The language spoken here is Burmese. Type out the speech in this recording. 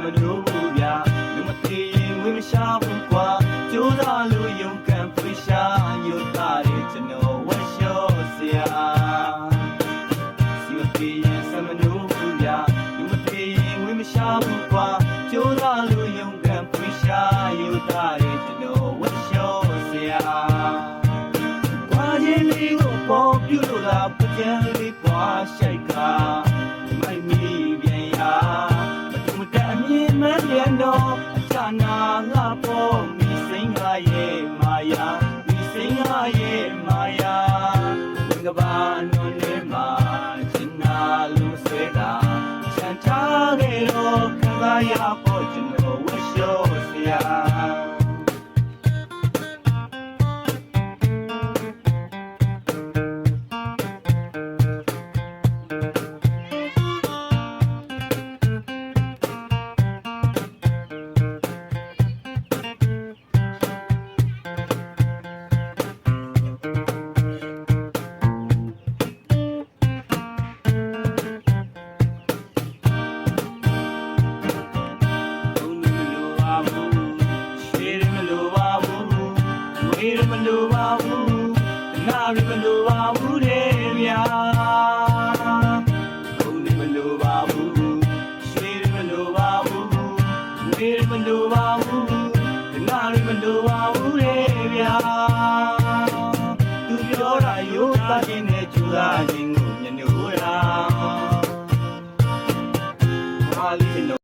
မလို့ဗျာလူမသေးရင်ဝေးမရှာဘူးကွာကြိုးစားလို့ယုံကန်ဖွေးရှာညို့တာတဲ့ကျွန်တော်ဝတ်လျှော့စရာစီမသေးရင်စမလို့ဗျာလူမသေးရင်ဝေးမရှာဘူးကွာကြိုးစားလို့ယုံကန်ဖွေးရှာညို့တာတဲ့ကျွန်တော်ဝတ်လျှော့စရာကွာချင်းလေးကိုပေါ်ပြလို့သာပကြံလေးပွားရှိုက်ကမိုက်မီပြန်ရမတူမတအမြင်မှန်ပြန်တော့အချနာငါပေါ်မိစိန်ငါရဲ့မာယာမိစိန်ငါရဲ့မာယာဝင်ကဘာနွန်နေမှာချင်နာလို့ဆွဲတာချန်ထားခဲ့တော့ခံစားရဖို့ကျွန်တော်ဝတ်လျှော့စရာမလိုပါဘူးနာရီမလိုပါဘူးတဲ့ဗျာဘုံနေမလိုပါဘူးရွှေမလိုပါဘူးငွေမလိုပါဘူးနာရီမလိုပါဘူးတဲ့ဗျာသူပြောတာရိုးသားခြင်းနဲ့ကြိုးစားခြင်းကိုမျက်နှာတာဘာလို့